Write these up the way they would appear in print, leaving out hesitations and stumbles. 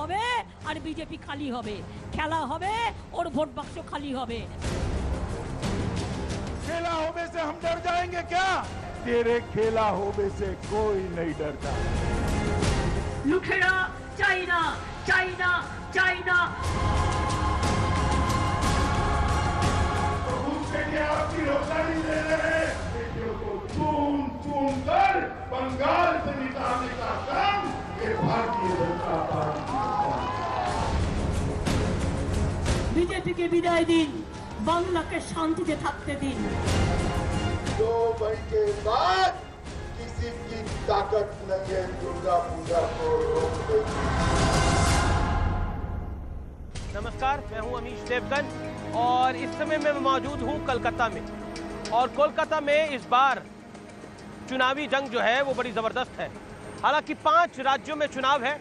হবে আর বিজেপি খালি হবে, খেলা হবে और ভোট বাক্স খালি হবে। खेला होने से हम डर जाएंगे क्या? तेरे खेला होने से कोई नहीं डरता। লুঠেরা চাইনা চাইনা চাইনা। आपकी रोकथाम दे रहे हैं, बेटियों को चुन चुन कर बंगाल से निकालने का काम ये भारतीय जनता पार्टी। बीजेपी के विदाई दिन, बांग्ला के शांति से थकते दिन। 2 मई के बाद किसी की ताकत नहीं है दुर्गा पूजा को रोकने की। नमस्कार, मैं हूं अमीश देवगन और इस समय मैं मौजूद हूं कोलकाता में। और कोलकाता में इस बार चुनावी जंग जो है वो बड़ी जबरदस्त है। हालांकि 5 राज्यों में चुनाव है,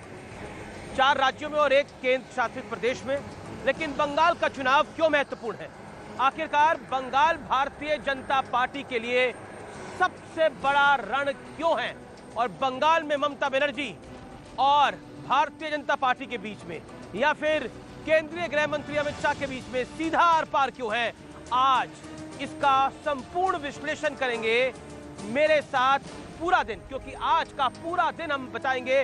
4 राज्यों में और 1 केंद्र शासित प्रदेश में। लेकिन बंगाल का चुनाव क्यों महत्वपूर्ण है? आखिरकार बंगाल भारतीय जनता पार्टी के लिए सबसे बड़ा रण क्यों है? और बंगाल में ममता बनर्जी और भारतीय जनता पार्टी के बीच में या फिर केंद्रीय गृह मंत्री अमित शाह के बीच में सीधा आर पार क्यों है? आज इसका संपूर्ण विश्लेषण करेंगे मेरे साथ पूरा दिन, क्योंकि आज का पूरा दिन हम बताएंगे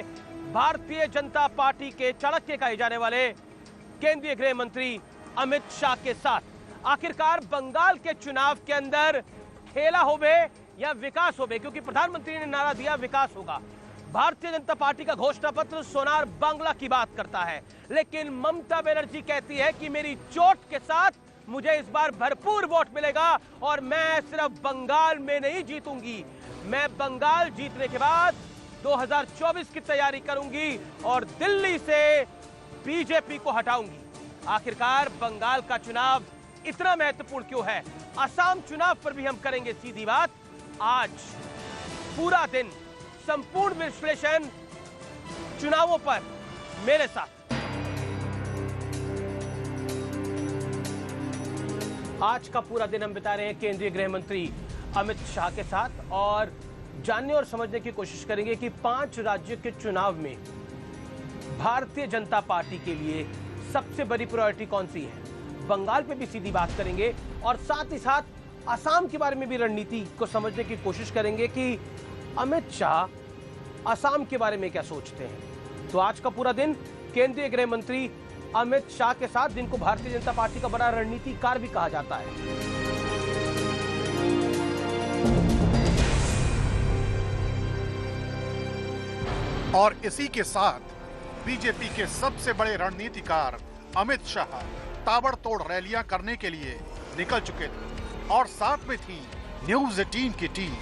भारतीय जनता पार्टी के चाणक्य कहे जाने वाले केंद्रीय गृह मंत्री अमित शाह के साथ। आखिरकार बंगाल के चुनाव के अंदर खेला होवे या विकास होवे, क्योंकि प्रधानमंत्री ने नारा दिया विकास होगा। भारतीय जनता पार्टी का घोषणा पत्र सोनार बांग्ला की बात करता है, लेकिन ममता बनर्जी कहती है कि मेरी चोट के साथ मुझे इस बार भरपूर वोट मिलेगा और मैं सिर्फ बंगाल में नहीं जीतूंगी, मैं बंगाल जीतने के बाद 2024 की तैयारी करूंगी और दिल्ली से बीजेपी को हटाऊंगी। आखिरकार बंगाल का चुनाव इतना महत्वपूर्ण क्यों है? असम चुनाव पर भी हम करेंगे सीधी बात। आज पूरा दिन संपूर्ण विश्लेषण चुनावों पर मेरे साथ। आज का पूरा दिन हम बिता रहे हैं केंद्रीय गृह मंत्री अमित शाह के साथ और जानने और समझने की कोशिश करेंगे कि 5 राज्यों के चुनाव में भारतीय जनता पार्टी के लिए सबसे बड़ी प्रायोरिटी कौन सी है। बंगाल पे भी सीधी बात करेंगे और साथ ही साथ असम के बारे में भी रणनीति को समझने की कोशिश करेंगे कि अमित शाह असम के बारे में क्या सोचते हैं। तो आज का पूरा दिन केंद्रीय गृह मंत्री अमित शाह के साथ, जिनको भारतीय जनता पार्टी का बड़ा रणनीतिकार भी कहा जाता है। और इसी के साथ बीजेपी के सबसे बड़े रणनीतिकार अमित शाह ताबड़तोड़ रैलियां करने के लिए निकल चुके थे और साथ में थी न्यूज 18 की टीम।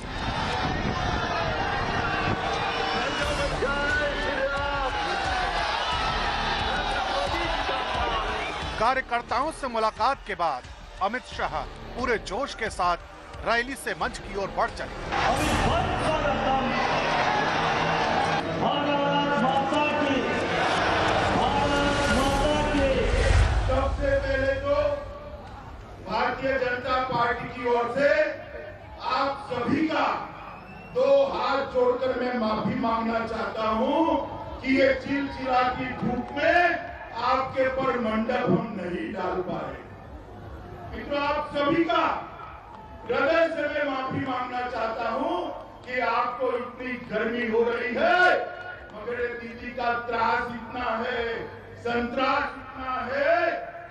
कार्यकर्ताओं से मुलाकात के बाद अमित शाह पूरे जोश के साथ रैली से मंच की ओर बढ़ चले। सबसे पहले तो भारतीय जनता पार्टी की ओर से आप सभी का 2 हाथ जोड़कर मैं माफी मांगना चाहता हूं कि ये चिलचिलाती धूप में आपके पर मंडप हम नहीं डाल पाए। मित्रों, आप सभी का हृदय से मैं माफी मांगना चाहता हूं कि आपको इतनी गर्मी हो रही है, मगर दीदी का त्रास इतना है, संतरास इतना है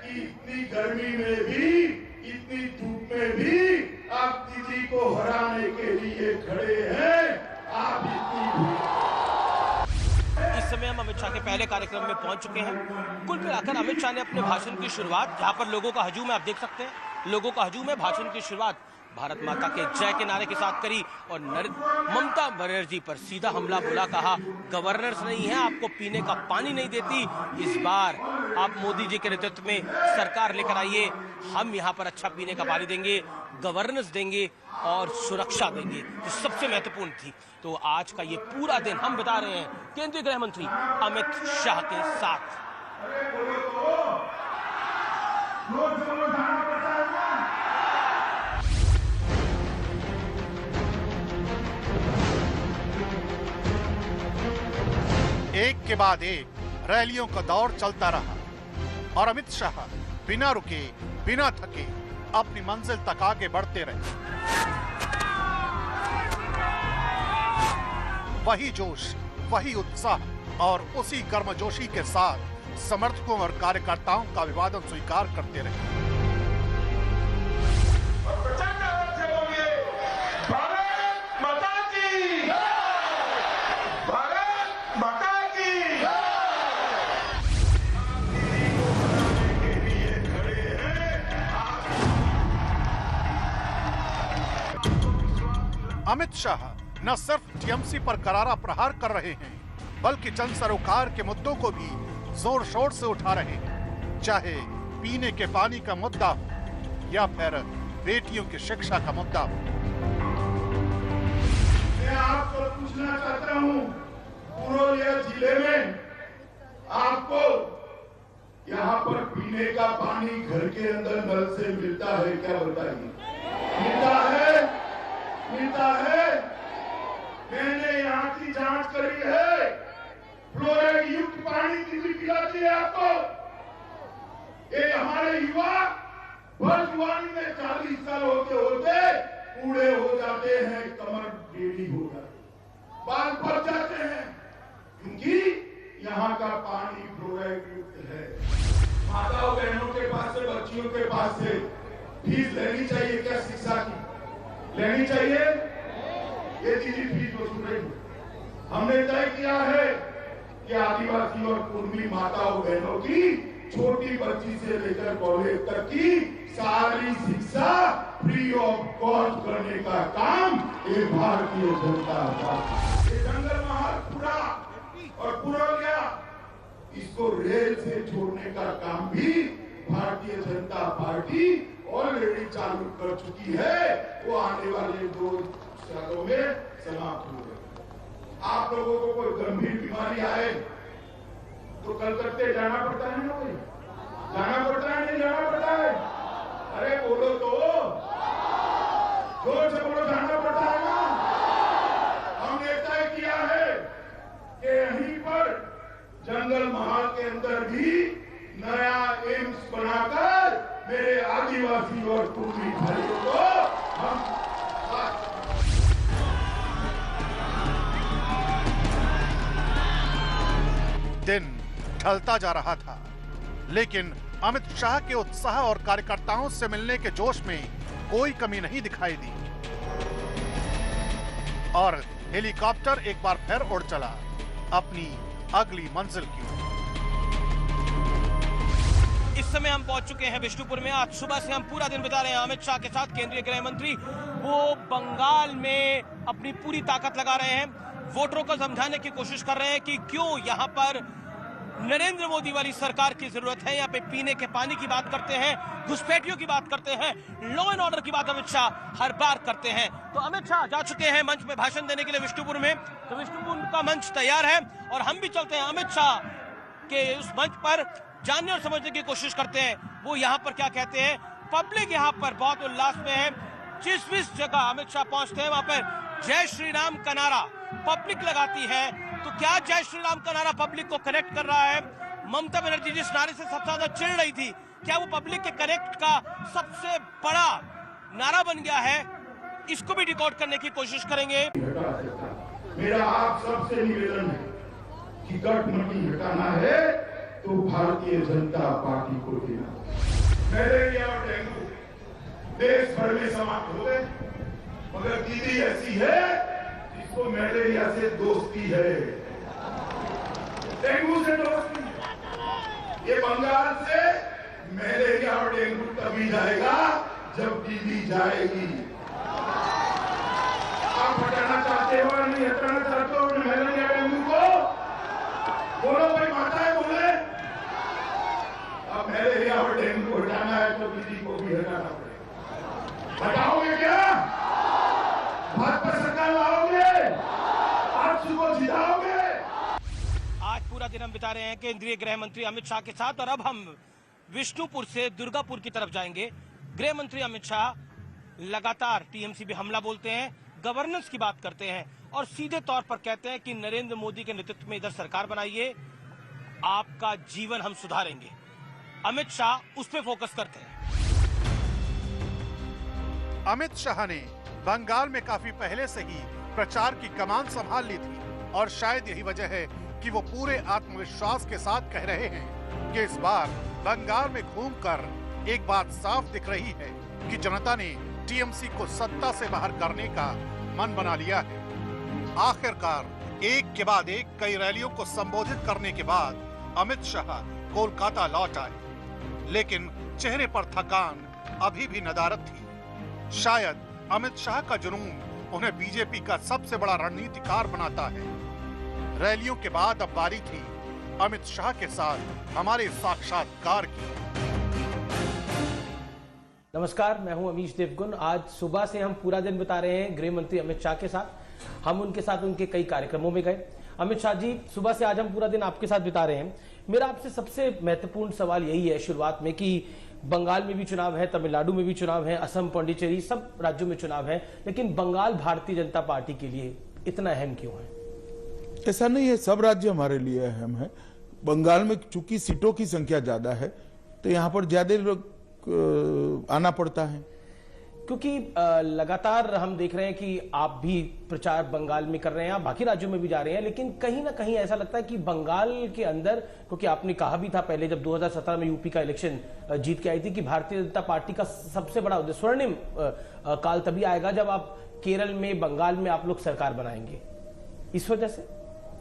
कि इतनी गर्मी में भी, इतनी धूप में भी आप दीदी को हराने के लिए खड़े हैं। आप इतनी इस समय हम अमित शाह के पहले कार्यक्रम में पहुंच चुके हैं। कुल मिलाकर अमित शाह ने अपने भाषण की शुरुआत, जहां पर लोगों का हजूम है, आप देख सकते हैं लोगों का हजूम है, भाषण की शुरुआत भारत माता के जय के नारे के साथ करी और ममता बनर्जी पर सीधा हमला बोला। कहा गवर्नर्स नहीं है, आपको पीने का पानी नहीं देती, इस बार आप मोदी जी के नेतृत्व में सरकार लेकर आइए, हम यहाँ पर अच्छा पीने का पानी देंगे, गवर्नेंस देंगे और सुरक्षा देंगे, जो सबसे महत्वपूर्ण थी। तो आज का ये पूरा दिन हम बता रहे हैं केंद्रीय गृह मंत्री अमित शाह के साथ। एक के बाद एक रैलियों का दौर चलता रहा और अमित शाह बिना रुके बिना थके अपनी मंजिल तक आगे बढ़ते रहे। वही जोश, वही उत्साह और उसी गर्मजोशी के साथ समर्थकों और कार्यकर्ताओं का अभिवादन स्वीकार करते रहे। अमित शाह न सिर्फ टीएमसी पर करारा प्रहार कर रहे हैं, बल्कि जन सरोकार के मुद्दों को भी जोर शोर से उठा रहे हैं, चाहे पीने के पानी का मुद्दा हो या फिर बेटियों की शिक्षा का मुद्दा हो। मैं आपको पूछना चाहता हूं, पुरुलिया जिले में आपको यहाँ पर पीने का पानी घर के अंदर नल से मिलता है क्या? बताइए। मिलता है? मिलता है? मैंने यहाँ की जांच करी है, फ्लोराइड युक्त पानी कितनी पिलाती है आपको? ये हमारे युवा भर जुआनी में 40 साल होते होते बूढ़े हो जाते हैं, कमर टेढ़ी हो जाती है, बाल पक जाते हैं, क्योंकि यहाँ का पानी फ्लोराइड युक्त है। माताओं बहनों के पास से, बच्चियों के पास से फीस लेनी चाहिए क्या? शिक्षा की लेनी चाहिए? ये चीज फीस वसूल रही है। हमने तय किया है कि आदिवासी और कुर्मी माताओं बहनों की छोटी बच्ची से लेकर कॉलेज तक की सारी शिक्षा फ्री ऑफ कॉस्ट करने का काम ये भारतीय जनता पार्टी, ये जंगल महल पूरा और पुरुलिया, इसको रेल से जोड़ने का काम भी भारतीय जनता पार्टी ऑलरेडी चालू कर चुकी है। वो आने वाले 2 सालों में समाप्त हो गए। आप लोगों को कोई गंभीर बीमारी आए तो कलकत्ते जाना पड़ता है ना? भाई जाना पड़ता है, नहीं जाना पड़ता है? अरे बोलो तो, जोर से बोलो, जाना पड़ता है ना? हमने तय किया है कि यहीं पर जंगल महल के अंदर भी नया एम्स बनाकर मेरे आदिवासी और कुर्मी भाइयों को हम दिन ढलता जा रहा था, लेकिन अमित शाह के उत्साह और कार्यकर्ताओं से मिलने के जोश में कोई कमी नहीं दिखाई दी और हेलीकॉप्टर एक बार फिर उड़ चला अपनी अगली मंजिल की ओर। इस समय हम पहुंच चुके हैं विष्णुपुर में। आज सुबह से हम पूरा दिन बिता रहे हैं अमित शाह के साथ। केंद्रीय गृह मंत्री वो बंगाल में अपनी पूरी ताकत लगा रहे हैं, वोटरों को समझाने की कोशिश कर रहे हैं कि क्यों यहाँ पर नरेंद्र मोदी वाली सरकार की जरूरत है। यहाँ पे पीने के पानी की बात करते हैं, घुसपैठियों की बात करते हैं, लॉ एंड ऑर्डर की बात अमित शाह हर बार करते हैं। तो अमित शाह जा चुके हैं मंच में भाषण देने के लिए विष्णुपुर में। तो विष्णुपुर का मंच तैयार है और हम भी चलते हैं अमित शाह के उस मंच पर, जानने और समझने की कोशिश करते हैं वो यहाँ पर क्या कहते हैं। पब्लिक यहाँ पर बहुत उल्लास में है। जिस जगह अमित शाह पहुंचते हैं वहां पर जय श्री राम का नारा पब्लिक लगाती है। तो क्या जय श्री राम का नारा पब्लिक को कनेक्ट कर रहा है? ममता बनर्जी जिस नारे से सबसे ज्यादा चिढ़ रही थी, क्या वो पब्लिक के कनेक्ट का सबसे बड़ा नारा बन गया है? इसको भी डिकोड करने की कोशिश करेंगे। मेरा आप सबसे निवेदन है कि गठबंधन हटाना है तो भारतीय जनता पार्टी को देना। मलेरिया और डेंगू देश भर में समाप्त हो गए, मगर दीदी ऐसी है जिसको मलेरिया से दोस्ती है, डेंगू से दोस्ती है। ये बंगाल से मलेरिया और डेंगू तभी जाएगा जब दीदी जाएगी। आप हटाना चाहते हो या नहीं हटाना चाहते हो मलेरिया डेंगू को? बोलो भाई, माताएं बोले। अब मलेरिया और डेंगू हटाना है तो दीदी को भी हटाना पड़ेगा। हटाओगे क्या? भाजपा सरकार लाओगे? आप को जिताओगे? आज पूरा दिन हम बिता रहे हैं केंद्रीय गृह मंत्री अमित शाह के साथ और अब हम विष्णुपुर से दुर्गापुर की तरफ जाएंगे। गृह मंत्री अमित शाह लगातार टीएमसी पे हमला बोलते हैं, गवर्नेंस की बात करते हैं और सीधे तौर पर कहते हैं कि नरेंद्र मोदी के नेतृत्व में इधर सरकार बनाइए, आपका जीवन हम सुधारेंगे। अमित शाह उस पर फोकस करते हैं। अमित शाह ने बंगाल में काफी पहले से ही प्रचार की कमान संभाल ली थी और शायद यही वजह है कि वो पूरे आत्मविश्वास के साथ कह रहे हैं कि इस बार बंगाल में घूमकर एक बात साफ दिख रही है कि जनता ने टीएमसी को सत्ता से बाहर करने का मन बना लिया है। आखिरकार एक के बाद एक कई रैलियों को संबोधित करने के बाद अमित शाह कोलकाता लौट आए, लेकिन चेहरे पर थकान अभी भी नदारद थी। शायद अमित शाह का जुनून उन्हें बीजेपी का सबसे बड़ा रणनीतिकार बनाता है। रैलियों के बाद अब बारी थी अमित शाह के साथ हमारे साक्षात्कार की। नमस्कार, मैं हूं अमीश देवगन। आज सुबह से हम पूरा दिन बिता रहे हैं गृह मंत्री अमित शाह के साथ। हम उनके साथ उनके कई कार्यक्रमों में गए। अमित शाह जी, सुबह से आज हम पूरा दिन आपके साथ बिता रहे हैं। मेरा आपसे सबसे महत्वपूर्ण सवाल यही है शुरुआत में कि बंगाल में भी चुनाव है, तमिलनाडु में भी चुनाव है, असम, पांडिचेरी, सब राज्यों में चुनाव है, लेकिन बंगाल भारतीय जनता पार्टी के लिए इतना अहम क्यों है? ऐसा नहीं है, सब राज्य हमारे लिए अहम है। बंगाल में चूंकि सीटों की संख्या ज्यादा है तो यहाँ पर ज्यादा लोग आना पड़ता है। क्योंकि लगातार हम देख रहे हैं कि आप भी प्रचार बंगाल में कर रहे हैं, आप बाकी राज्यों में भी जा रहे हैं, लेकिन कहीं ना कहीं ऐसा लगता है कि बंगाल के अंदर, क्योंकि आपने कहा भी था पहले जब 2017 में यूपी का इलेक्शन जीत के आई थी कि भारतीय जनता पार्टी का सबसे बड़ा स्वर्णिम काल तभी आएगा जब आप केरल में, बंगाल में आप लोग सरकार बनाएंगे। इस वजह से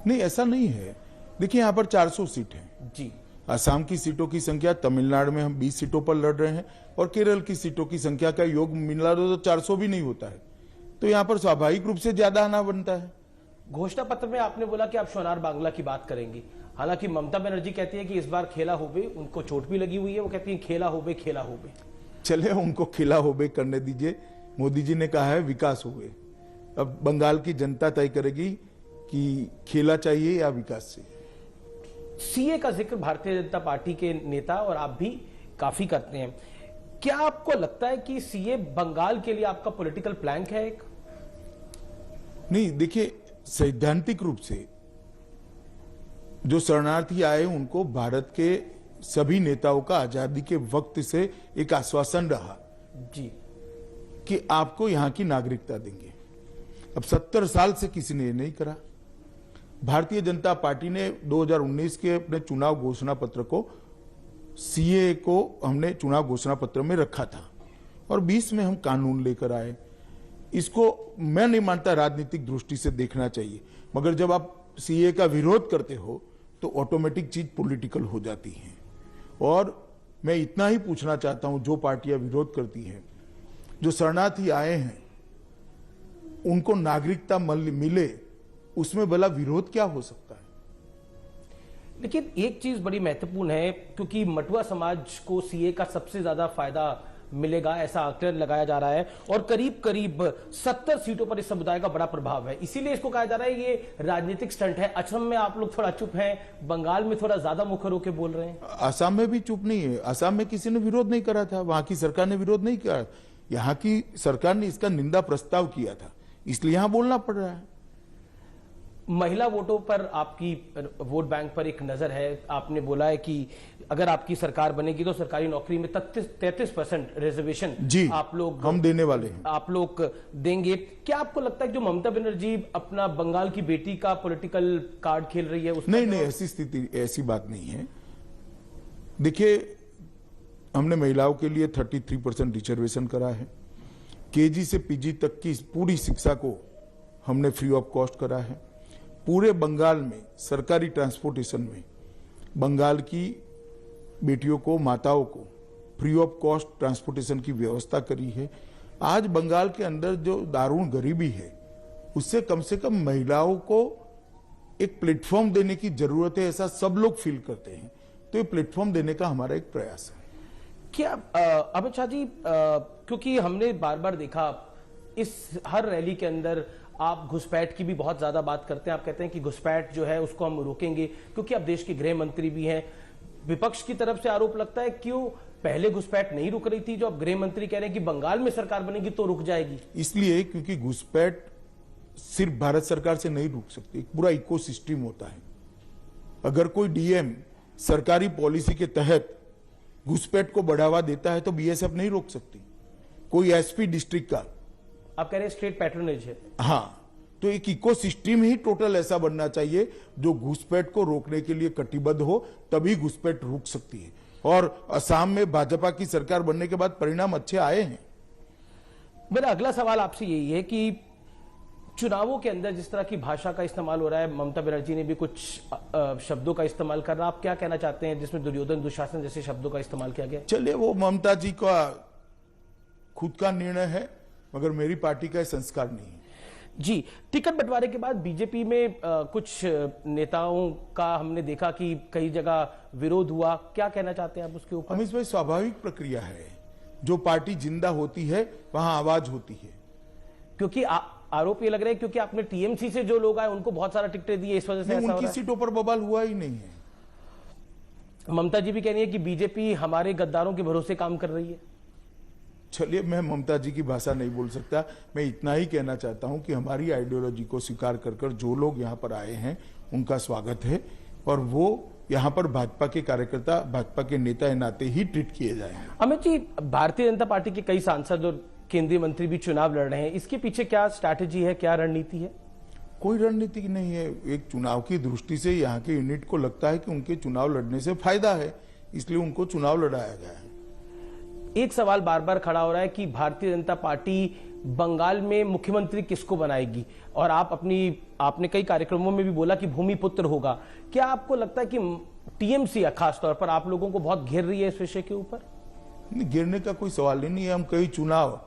नहीं, ऐसा नहीं है। देखिए, यहाँ पर 400 सीट है जी। असम की सीटों की संख्या, तमिलनाडु में हम 20 सीटों पर लड़ रहे हैं और केरल की सीटों की संख्या का योग मिला तो 400 भी नहीं होता है, तो यहाँ पर स्वाभाविक रूप से ज्यादा आना बनता है। घोषणा पत्र में आपने बोला कि आप सोनार बांग्ला की बात करेंगे। हालांकि ममता बनर्जी कहती है कि इस बार खेला होबे, उनको चोट भी लगी हुई है, वो कहती है खेला होबे, खेला होबे। चले, उनको खेला होबे करने दीजिए। मोदी जी ने कहा है विकास होबे। अब बंगाल की जनता तय करेगी कि खेला चाहिए या विकास चाहिए। सीए का जिक्र भारतीय जनता पार्टी के नेता और आप भी काफी करते हैं। क्या आपको लगता है कि सीए बंगाल के लिए आपका पॉलिटिकल प्लान है? एक नहीं, देखिए, सैद्धांतिक रूप से जो शरणार्थी आए उनको भारत के सभी नेताओं का आजादी के वक्त से एक आश्वासन रहा जी कि आपको यहां की नागरिकता देंगे। अब 70 साल से किसी ने ये नहीं करा। भारतीय जनता पार्टी ने 2019 के अपने चुनाव घोषणा पत्र को, सीए को हमने चुनाव घोषणा पत्र में रखा था और 20 में हम कानून लेकर आए। इसको मैं नहीं मानता राजनीतिक दृष्टि से देखना चाहिए, मगर जब आप सीए का विरोध करते हो तो ऑटोमेटिक चीज पॉलिटिकल हो जाती है। और मैं इतना ही पूछना चाहता हूं, जो पार्टियां विरोध करती हैं, जो शरणार्थी आए हैं उनको नागरिकता मिले, उसमें भला विरोध क्या हो सकता है? लेकिन एक चीज बड़ी महत्वपूर्ण है, क्योंकि मटुआ समाज को सीए का सबसे ज्यादा फायदा मिलेगा ऐसा आकलन लगाया जा रहा है और करीब करीब 70 सीटों पर इस समुदाय का बड़ा प्रभाव है। इसीलिए इसको कहा जा रहा है ये राजनीतिक स्टंट है। असम में आप लोग थोड़ा चुप हैं, बंगाल में थोड़ा ज्यादा मुखर होकर बोल रहे हैं। असम में भी चुप नहीं है। असम में किसी ने विरोध नहीं करा था, वहां की सरकार ने विरोध नहीं किया। यहाँ की सरकार ने इसका निंदा प्रस्ताव किया था, इसलिए यहां बोलना पड़ रहा है। महिला वोटों पर आपकी वोट बैंक पर एक नजर है। आपने बोला है कि अगर आपकी सरकार बनेगी तो सरकारी नौकरी में 33% रिजर्वेशन जी आप लोग, हम देने वाले हैं, आप लोग देंगे। क्या आपको लगता है कि जो ममता बनर्जी अपना बंगाल की बेटी का पॉलिटिकल कार्ड खेल रही है उसका? नहीं, ऐसी स्थिति, ऐसी बात नहीं है। देखिए, हमने महिलाओं के लिए 33% रिजर्वेशन करा है। केजी से पीजी तक की पूरी शिक्षा को हमने फ्री ऑफ कॉस्ट करा है। पूरे बंगाल में सरकारी ट्रांसपोर्टेशन में बंगाल की बेटियों को, माताओं को फ्री ऑफ कॉस्ट ट्रांसपोर्टेशन की व्यवस्था करी है। आज बंगाल के अंदर जो दारुण गरीबी है, उससे कम से कम महिलाओं को एक प्लेटफॉर्म देने की जरूरत है, ऐसा सब लोग फील करते हैं। तो ये प्लेटफॉर्म देने का हमारा एक प्रयास है। क्या अमित शाह जी, क्योंकि हमने बार बार देखा इस हर रैली के अंदर आप घुसपैठ की भी बहुत ज्यादा बात करते हैं। आप कहते हैं कि घुसपैठ जो है उसको हम रोकेंगे, क्योंकि आप देश के गृह मंत्री भी हैं। विपक्ष की तरफ से आरोप लगता है क्यों पहले घुसपैठ नहीं रुक रही थी, जो अब गृह मंत्री कह रहे हैं कि बंगाल में सरकार बनेगी तो रुक जाएगी? इसलिए क्योंकि घुसपैठ सिर्फ भारत सरकार से नहीं रुक सकती, पूरा इकोसिस्टम होता है। अगर कोई डीएम सरकारी पॉलिसी के तहत घुसपैठ को बढ़ावा देता है तो बीएसएफ नहीं रोक सकती। कोई एसपी डिस्ट्रिक्ट का, आप कह रहे हैं स्टेट पैट्रोनेज है। हाँ, तो एक इकोसिस्टम ही टोटल ऐसा बनना चाहिए जो घुसपैठ को रोकने के लिए कटिबद्ध हो, तभी घुसपैठ रुक सकती है। और असम में भाजपा की सरकार बनने के बाद परिणाम अच्छे आए हैं। मेरा अगला सवाल आपसे यही है कि चुनावों के अंदर जिस तरह की भाषा का इस्तेमाल हो रहा है, ममता बनर्जी ने भी कुछ शब्दों का इस्तेमाल कर रहा, आप क्या कहना चाहते हैं जिसमें दुर्योधन दुशासन जैसे शब्दों का इस्तेमाल किया गया? चलिए, वो ममता जी का खुद का निर्णय है, मगर मेरी पार्टी का संस्कार नहीं है। जी, टिकट बंटवारे के बाद बीजेपी में कुछ नेताओं का हमने देखा कि कई जगह विरोध हुआ, क्या कहना चाहते हैं आप उसके ऊपर? अमित भाई, स्वाभाविक प्रक्रिया है, जो पार्टी जिंदा होती है वहां आवाज होती है। क्योंकि आरोप ये लग रहा है क्योंकि आपने टीएमसी से जो लोग आए उनको बहुत सारा टिकटें दिए, इस वजह से ऐसा हो रहा है। उनकी सीटों पर बवाल हुआ ही नहीं है। ममता जी भी कह रही है कि बीजेपी हमारे गद्दारों के भरोसे काम कर रही है। चलिए, मैं ममता जी की भाषा नहीं बोल सकता। मैं इतना ही कहना चाहता हूं कि हमारी आइडियोलॉजी को स्वीकार कर जो लोग यहां पर आए हैं उनका स्वागत है, और वो यहां पर भाजपा के कार्यकर्ता, भाजपा के नेता के नाते ही ट्रीट किए जाएंगे। अमित जी, भारतीय जनता पार्टी के कई सांसद और केंद्रीय मंत्री भी चुनाव लड़ रहे हैं, इसके पीछे क्या स्ट्रैटेजी है, क्या रणनीति है? कोई रणनीति नहीं है। एक चुनाव की दृष्टि से यहाँ के यूनिट को लगता है कि उनके चुनाव लड़ने से फायदा है, इसलिए उनको चुनाव लड़ाया गया है। एक सवाल बार बार खड़ा हो रहा है कि भारतीय जनता पार्टी बंगाल में मुख्यमंत्री किसको बनाएगी, और आपने कई कार्यक्रमों में भी बोला कि भूमिपुत्र होगा। क्या आपको लगता है कि टीएमसी खास तौर पर आप लोगों को बहुत घेर रही है इस विषय के ऊपर? गिरने का कोई सवाल ही नहीं है। हम कई चुनाव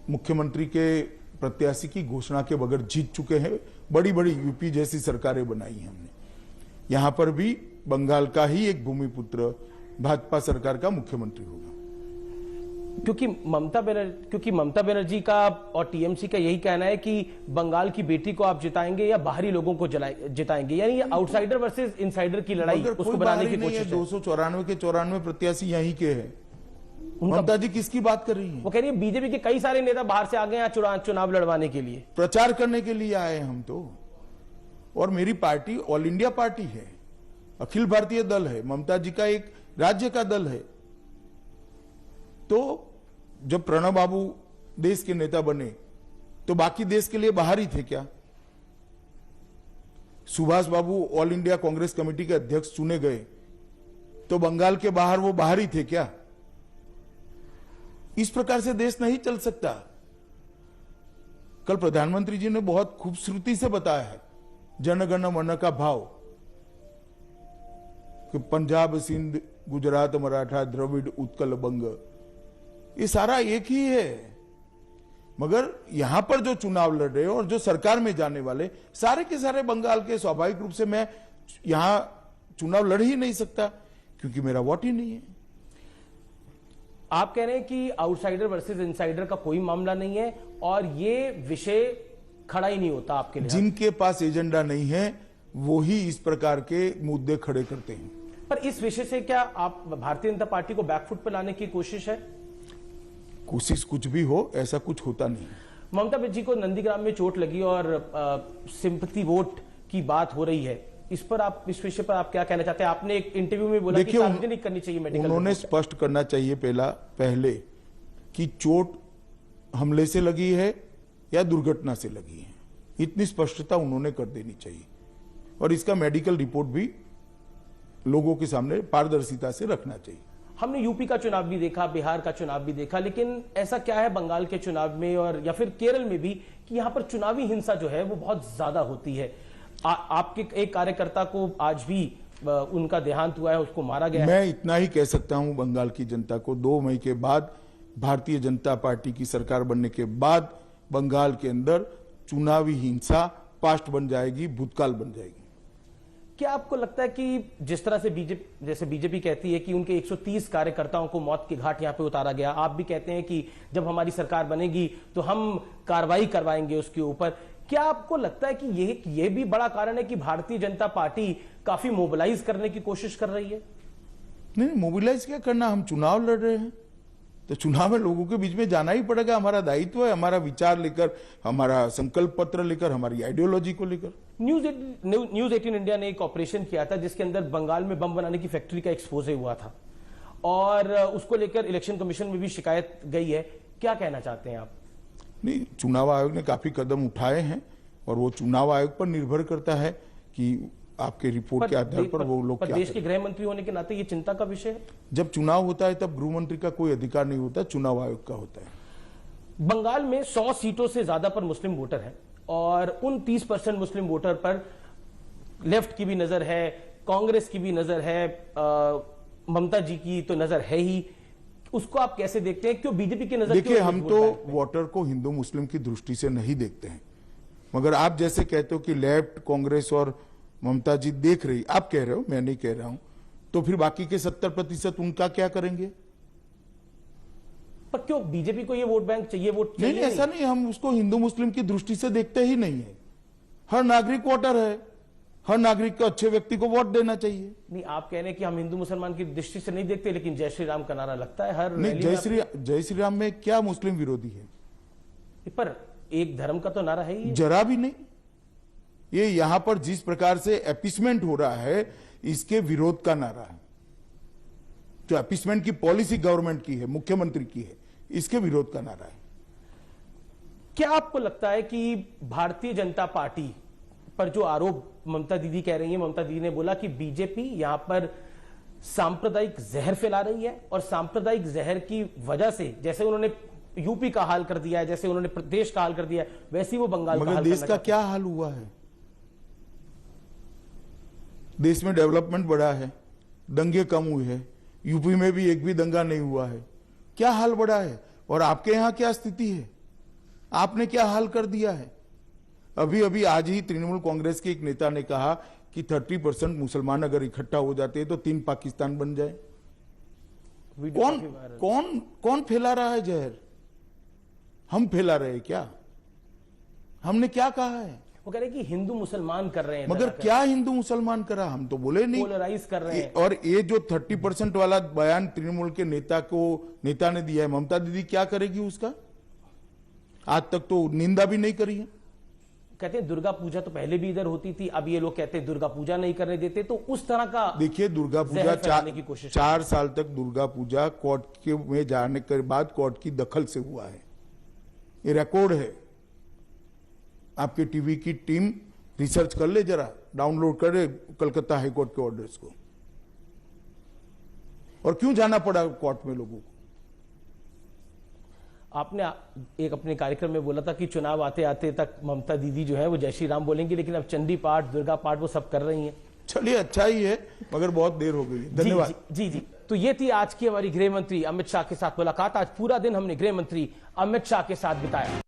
मुख्यमंत्री के प्रत्याशी की घोषणा के बगैर जीत चुके हैं। बड़ी बड़ी यूपी जैसी सरकारें बनाई हैं हमने। यहां पर भी बंगाल का ही एक भूमिपुत्र भाजपा सरकार का मुख्यमंत्री होगा। क्योंकि ममता बनर्जी का और टीएमसी का यही कहना है कि बंगाल की बेटी को आप जिताएंगे या बाहरी लोगों को जिताएंगे, यानी ये आउटसाइडर वर्सेस इनसाइडर की लड़ाई उसको बनाने की कोशिश है। 294 के 94 प्रत्याशी यहीं के हैं। ममता जी किसकी बात कर रही है? वो कह रही है बीजेपी के कई सारे नेता बाहर से आ गए हैं चुनाव लड़वाने के लिए, प्रचार करने के लिए आए हम तो। और मेरी पार्टी ऑल इंडिया पार्टी है, अखिल भारतीय दल है, ममता जी का एक राज्य का दल है। तो जब प्रणब बाबू देश के नेता बने तो बाकी देश के लिए बाहर ही थे क्या? सुभाष बाबू ऑल इंडिया कांग्रेस कमेटी के अध्यक्ष चुने गए तो बंगाल के बाहर वो बाहर ही थे क्या? इस प्रकार से देश नहीं चल सकता। कल प्रधानमंत्री जी ने बहुत खूबसूरती से बताया है जनगण मन का भाव, कि पंजाब, सिंध, गुजरात, मराठा, द्रविड़, उत्कल, बंग, ये सारा एक ही है। मगर यहां पर जो चुनाव लड़ रहे और जो सरकार में जाने वाले सारे के सारे बंगाल के, स्वाभाविक रूप से मैं यहां चुनाव लड़ ही नहीं सकता क्योंकि मेरा वोट ही नहीं है। आप कह रहे हैं कि आउटसाइडर वर्सेस इनसाइडर का कोई मामला नहीं है और ये विषय खड़ा ही नहीं होता आपके लिए। जिनके पास एजेंडा नहीं है वो ही इस प्रकार के मुद्दे खड़े करते हैं। पर इस विषय से क्या आप भारतीय जनता पार्टी को बैकफुट पर लाने की कोशिश है? कोशिश कुछ भी हो, ऐसा कुछ होता नहीं। ममता बनर्जी को नंदीग्राम में चोट लगी और सिंपैथी वोट की बात हो रही है, इस विषय पर आप क्या कहना चाहते हैं? आपने एक इंटरव्यू में बोला कि सार्वजनिक करनी चाहिए मेडिकल। उन्होंने स्पष्ट करना चाहिए पहले कि चोट हमले से लगी है या दुर्घटना से लगी है। इतनी स्पष्टता उन्होंने कर देनी चाहिए और इसका मेडिकल रिपोर्ट भी लोगों के सामने पारदर्शिता से रखना चाहिए। हमने यूपी का चुनाव भी देखा, बिहार का चुनाव भी देखा, लेकिन ऐसा क्या है बंगाल के चुनाव में और या फिर केरल में भी कि यहां पर चुनावी हिंसा जो है वो बहुत ज्यादा होती है। आपके एक कार्यकर्ता को आज भी उनका देहांत हुआ है, उसको मारा गया है। मैं इतना ही कह सकता हूं बंगाल की जनता को, 2 मई के बाद भारतीय जनता पार्टी की सरकार बनने के बाद बंगाल के अंदर चुनावी हिंसा पास्ट बन जाएगी, भूतकाल बन जाएगी। क्या आपको लगता है कि जिस तरह से बीजेपी कहती है कि उनके 130 कार्यकर्ताओं को मौत की घाट यहां पे उतारा गया, आप भी कहते हैं कि जब हमारी सरकार बनेगी तो हम कार्रवाई करवाएंगे उसके ऊपर, क्या आपको लगता है कि यह भी बड़ा कारण है कि भारतीय जनता पार्टी काफी मोबिलाइज करने की कोशिश कर रही है? नहीं, मोबिलाइज क्या करना, हम चुनाव लड़ रहे हैं। तो चुनाव में लोगों के बीच में जाना ही पड़ेगा, हमारा दायित्व है, हमारा विचार लेकर, हमारा संकल्प पत्र लेकर, हमारी आइडियोलॉजी को लेकर। न्यूज 18 इंडिया ने एक ऑपरेशन किया था जिसके अंदर बंगाल में बम बनाने की फैक्ट्री का एक्सपोजे हुआ था और उसको लेकर इलेक्शन कमीशन में भी शिकायत गई है। क्या कहना चाहते हैं आप? नहीं, चुनाव आयोग ने काफी कदम उठाए हैं और वो चुनाव आयोग पर निर्भर करता है कि आपके रिपोर्ट के आधार पर वो लोग क्या देश के गृह मंत्री होने के नाते ये चिंता का विषय है। जब चुनाव होता है तब गृह मंत्री का कोई अधिकार नहीं होता, चुनाव आयोग का होता है। बंगाल में 100 सीटों से ज्यादा पर मुस्लिम वोटर हैं और उन 30% मुस्लिम वोटर पर लेफ्ट की भी नजर है, कांग्रेस की भी नजर है, ममता जी की तो नजर है ही। उसको आप कैसे देखते हैं? क्यों बीजेपी की नजर? देखिए, हम तो वोटर को हिंदू मुस्लिम की दृष्टि से नहीं देखते हैं, मगर आप जैसे कहते हो कि लेफ्ट, कांग्रेस और ममता जी देख रही, आप कह रहे हो, मैं नहीं कह रहा हूं, तो फिर बाकी के 70% उनका क्या करेंगे? पर क्यों बीजेपी को ये वोट बैंक चाहिए? वोट चाहिए? नहीं, ऐसा नहीं, हम उसको हिंदू मुस्लिम की दृष्टि से देखते ही नहीं है। हर नागरिक वोटर है, हर नागरिक को, अच्छे व्यक्ति को वोट देना चाहिए। नहीं, आप कह रहे हैं कि हम हिंदू मुसलमान की दृष्टि से नहीं देखते, लेकिन जय श्री राम का नारा लगता है हर नहीं। जय श्री राम में क्या मुस्लिम विरोधी है? पर एक धर्म का तो नारा है ही। जरा भी नहीं। ये यहां पर जिस प्रकार से एपिसमेंट हो रहा है, इसके विरोध का नारा है। जो एपिसमेंट की पॉलिसी गवर्नमेंट की है, मुख्यमंत्री की है, इसके विरोध का नारा है। क्या आपको लगता है कि भारतीय जनता पार्टी पर जो आरोप ममता दीदी कह रही है, ममता दीदी ने बोला कि बीजेपी यहां पर सांप्रदायिक जहर फैला रही है और सांप्रदायिक जहर की वजह से, जैसे उन्होंने यूपी का हाल कर दिया है, जैसे उन्होंने प्रदेश का हाल कर दिया है, वैसे ही वो बंगाल का हाल। देश का क्या हाल हुआ है? देश में डेवलपमेंट बढ़ा है, दंगे कम हुए हैं, यूपी में भी एक भी दंगा नहीं हुआ है। क्या हाल बढ़ा है? और आपके यहां क्या स्थिति है? आपने क्या हाल कर दिया है? अभी अभी आज ही तृणमूल कांग्रेस के एक नेता ने कहा कि 30% मुसलमान अगर इकट्ठा हो जाते हैं तो 3 पाकिस्तान बन जाए। कौन फैला रहा है जहर? हम फैला रहे हैं क्या? हमने क्या कहा है? वो कह रहे हैं कि हिंदू मुसलमान कर रहे हैं, मगर क्या हिंदू मुसलमान करा? हम तो बोले नहीं, पोलराइज कर रहे हैं। और ये जो 30% वाला बयान तृणमूल के नेता ने दिया है, ममता दीदी क्या करेगी उसका? आज तक तो निंदा भी नहीं करी है। कहते हैं दुर्गा पूजा तो पहले भी इधर होती थी, अब ये लोग कहते हैं दुर्गा पूजा नहीं करने देते, तो उस तरह का। देखिए, दुर्गा पूजा 4 साल तक दुर्गा पूजा कोर्ट में जाने के बाद कोर्ट की दखल से हुआ है, ये रिकॉर्ड है। आपके टीवी की टीम रिसर्च कर ले, जरा डाउनलोड करे कलकत्ता हाईकोर्ट के ऑर्डर्स को। और क्यों जाना पड़ा कोर्ट में लोगों को? आपने एक अपने कार्यक्रम में बोला था कि चुनाव आते आते तक ममता दीदी जो है वो जय श्री राम बोलेंगी, लेकिन अब चंडी पाठ, दुर्गा पाठ वो सब कर रही हैं। चलिए, अच्छा ही है, मगर बहुत देर हो गई है। धन्यवाद। जी। तो ये थी आज की हमारी गृह मंत्री अमित शाह के साथ मुलाकात। आज पूरा दिन हमने गृह मंत्री अमित शाह के साथ बिताया।